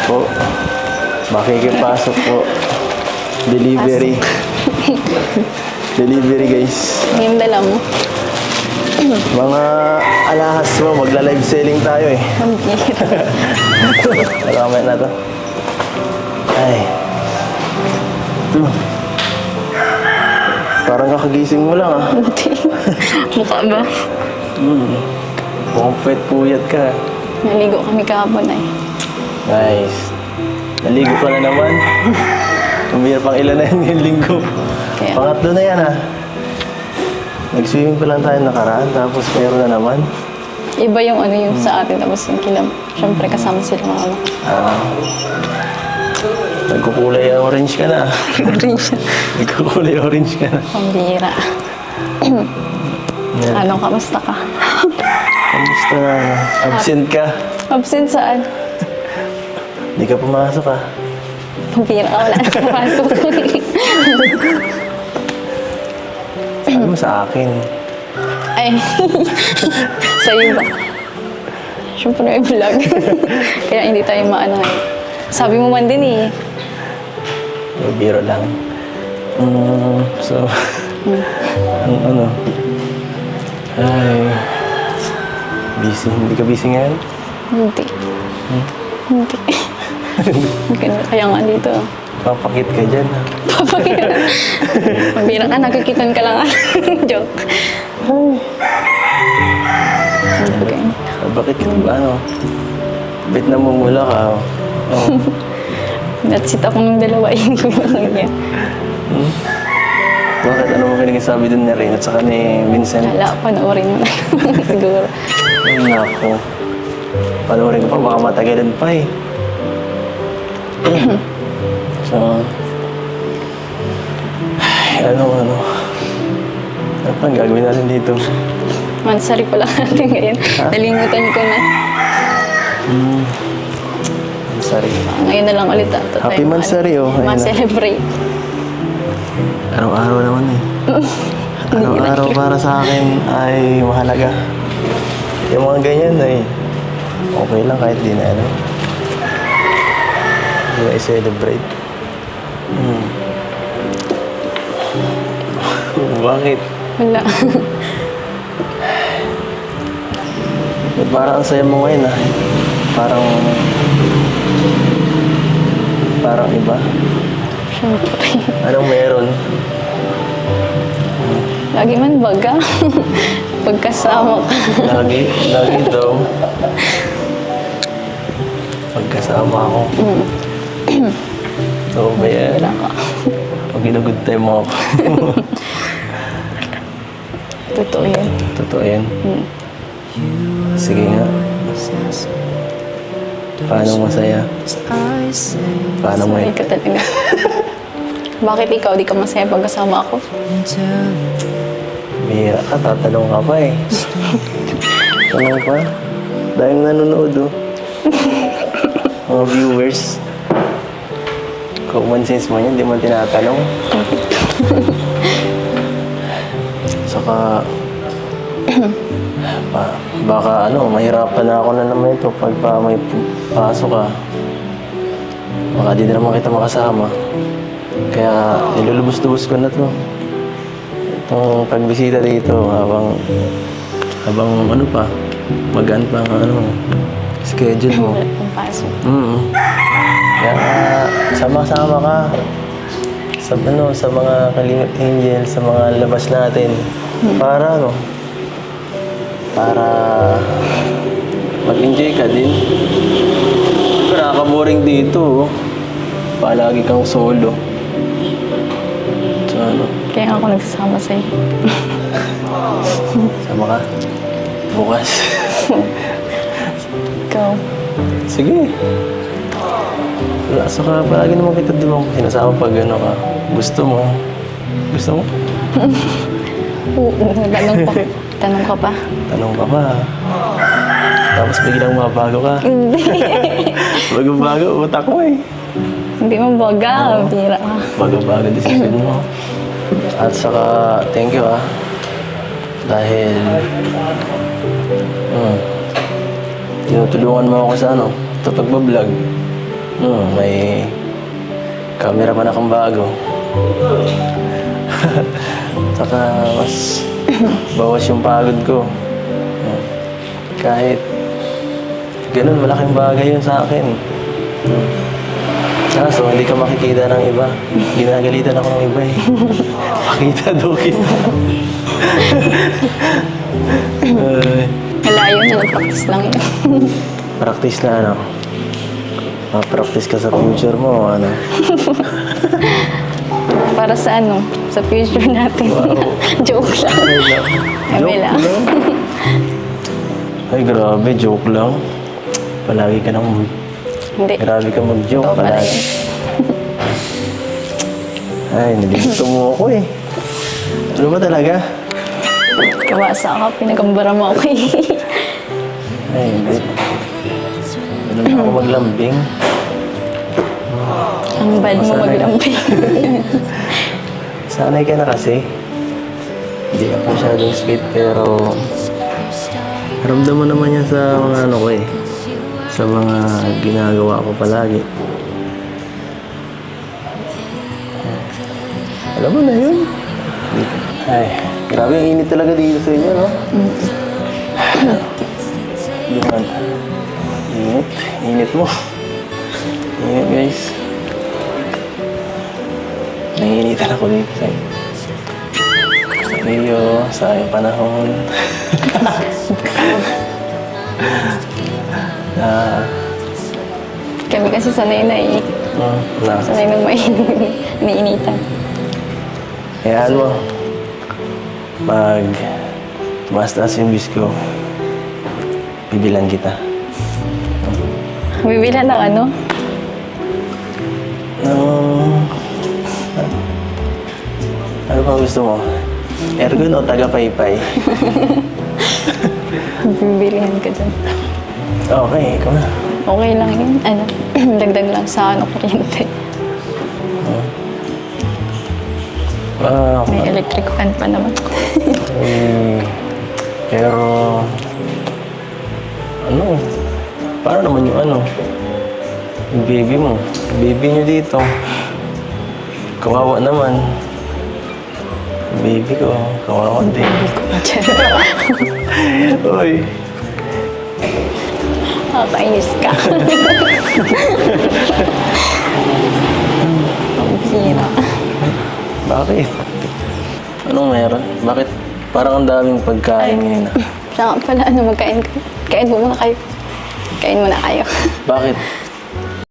po. Makikipasok po. Delivery. Delivery, guys. Yung dala mo. Mga alahas mo, magla-live selling tayo eh. Ang bihira. Nakamay na to. Ay. Parang kakagising mo lang ah. Buti. Mukha ba? Mukhang puyat ka. Naligo kami kahapon ay. Nice. Naligo ka na naman. Umira pang ilan na yan ngayong linggo. Kaya, Pangatlo na yan ah. Nag-swimming pa lang tayo nakaraan, tapos meron na naman. iba yung ano yung sa atin, tapos yung kilam. Siyempre kasama sila mga anak. Nagkukulay orange ka na. Orange. Nagkukulay orange ka na. Pambira. Yan. Ano, kamusta ka? Kamusta na? Absent ka? Absent saan? Hindi ka pumasok ah. Pambira ka, wala na kapasok. Sabi mo sa akin. Ay, sa'yo ba? Siyempre may vlog. Kaya hindi tayo maano eh. Sabi mo man din eh. Biro lang. So, ano? Ay, busy. Hindi ka busy ngayon? Hindi. Hindi. Kaya nga dito. Papakit ka dyan ah. Papakita. Pambira ka, nakikitan ka lang. Joke. Okay. Bakit ano? Bet na mumula ka. Oh. Natsit ako ng dalawa yung lang niya. Bakit? Ano mo pinagsasabi dun ni Rain at saka ni Vincent? Wala, panoorin mo na. Siguro. Ay, naku. Panoorin ko pa, baka matagalan pa eh. So, ay, ano. Ano pang gagawin natin dito? Mansari pa lang natin ngayon. Nalimutan ko na. Sorry. Ngayon na lang ulit. Happy Mansari, oh. Ayun na. Ma-celebrate. Araw-araw naman eh. Araw-araw para sa akin ay mahalaga. Yung mga ganyan ay okay lang kahit di na ano. Hindi na i-celebrate. Bakit? Wala. Parang ang saya mo ngayon ah. Parang iba. Siyempre. Anong meron? Lagi man baga. Pagkasama ka. Lagi daw. Pagkasama ako. So, ba yan? Wala ka. Pag ginagood time mo ako. Totoo yan. Totoo yan. Sige nga. Paano masaya? Paano mo Sorry ka talaga. Bakit ikaw di ka masaya pagkasama ako? Bihira ka, tatanong ka pa eh. Tanong pa? Dahil nanonood oh. Mga viewers. Common sense mo yan, di mo tinatanong. Saka, baka ano, mahirapan na ako na naman ito pag may pasok ka. Baka di na naman kita makasama. Kaya nilulubos-lubos ko na to. Itong pagbisita dito habang ano pa, magaan pa ang ano, schedule mo. Ang pasok. Kaya sama-sama ka sa mga Kalingap Angel, sa mga labas natin. Para mag-enjoy ka din. Pero nakaka-boring dito. Palagi kang solo. So Kaya ako nagsasama sa'yo. sama ka? Bukas. Ikaw. Sige. Saka palagi naman kita di ba sinasama pag ano ka. Gusto mo? Oo, tanong pa. Tanong ka pa. Tanong ka pa. Tapos biglang mabago ka. Hindi. Bago-bago, utak mo eh. Hindi mo baga. Bira ka. Bago-bago decision mo. At saka, thank you ah. Dahil, tinutulungan mo ako sa sa pagbablog. May camera pa na kang bago. Saka mas bawas yung pagod ko. Kahit ganun, malaking bagay yun sa akin. Kaso, hindi ka makikita ng iba. Ginagalitan ako ng iba eh. Pakita daw kita. Wala yun, nag-practice lang yun. Practice na ano? Practice ka sa future mo, ano? Para sa ano, sa future natin. Wow. Joke lang. Kami lang. Ay, grabe, joke lang. Palagi ka nang... Hindi. Grabe ka mag-joke Totoo pala palagi. yun. Ay, niligusto mo ako eh. Ano ba talaga? Kawasa ka, pinagambara mo ako eh. Ay, hindi. Ano na ako maglambing? Ang bad mo Sanay. maglamping. Sanay ka na kasi. Hindi ako masyadong sweet pero... Ramdam mo naman yan sa mga ano ko eh. Sa mga ginagawa ko palagi. Alam mo na yun. Ay, grabe ang init talaga dito sa inyo, no? Yun. Init. Init mo. Init, guys. Nanginitan ako dito sa inyo. Sa Rio, sa aking panahon. Kami kasi sanay na eh. Na. Sanay nang iniinitan. Hayaan mo. Pag tumaas-taas yung bis ko, bibilan kita. Bibilan ng ano? Ano bang gusto mo? Ergun o taga-paypay? Bibilihan ka dun. Okay, ikaw na. Okay lang yun. Ano, dagdag lang sa ano, kuryente. May electric fan pa naman. Pero... Ano? Paano naman yung ano? Yung baby mo. Baby niyo dito. Kawawa naman. Baby ko. Kawawa din. Uy. Nakakainis ka. Ang bihira. Bakit? Anong meron? Bakit parang ang daming pagkain ngayon? Siya nga pala, ano, magkain ka. Kain mo muna kayo. Kain muna kayo. Bakit?